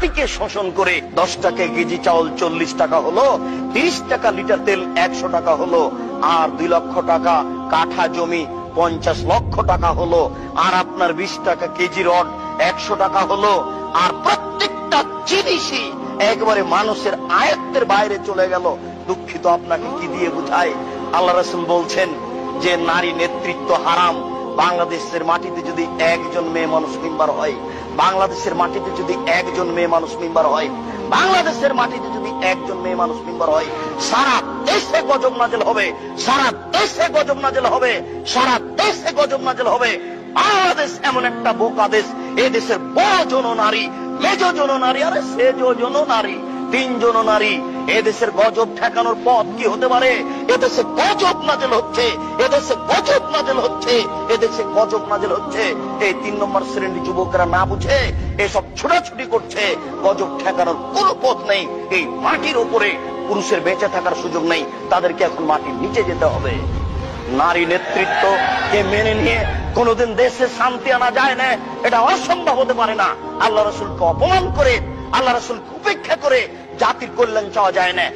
জাতিকে শোষণ করে 10 টাকা কেজি চাউল 40 টাকা হলো, 30 টাকা লিটার তেল 100 টাকা হলো, আর 2 লক্ষ টাকা কাঠা জমি 50 লক্ষ টাকা হলো, আর আপনার 20 টাকা কেজি রড 100 টাকা হলো, আর প্রত্যেকটা জিনিসই একবারে মানুষের আয়ত্তের বাইরে চলে গেল। দুঃখিত, আপনাকে কি দিয়ে বুঝায়? আল্লাহ রাসূল বলছেন যে নারী নেতৃত্ব হারাম। বাংলাদেশের মাটিতে যদি একজন মেয়ে মানুষ মেম্বার হয়, বাংলাদেশের মাটিতে যদি একজন মেয়ে মানুষ মেম্বার হয়, বাংলাদেশের মাটিতে যদি একজন মেয়ে মানুষ মেম্বার হয়, সারা দেশে গজব নাজেল হবে, সারা দেশে গজব নাজেল হবে, সারা দেশে গজব নাজেল হবে। বাংলাদেশ এমন একটা বোকা দেশ, এ দেশের বড় জন নারী, মেজ জন নারী, আরে সেজ জন নারী, 3 জন নারী। এদেশের গজব ঠেকানোর পথ কি হতে পারে? এদেশে গজব নাজেল হচ্ছে, এদেশে গজব নাজেল হচ্ছে, এদেশে গজব নাজেল হচ্ছে। এই 3 নম্বর শ্রেণীর যুবকরা না বুঝে এসব ছোটাছুটি করছে। গজব ঠেকানোর কোনো পথ নেই। এই মাটির উপরে পুরুষের বেঁচে থাকার সুযোগ নেই, তাদেরকে এখন মাটির নিচে যেতে হবে। নারী নেতৃত্ব কে মেনে নিয়ে কোনোদিন দেশে শান্তি আনা যায় না, এটা অসম্ভব হতে পারে না। আল্লাহ রাসূলকে অপমান করে, আল্লাহ রাসূলকে উপেক্ষা করে জাতির কল্যাণ চাওয়া যায় না।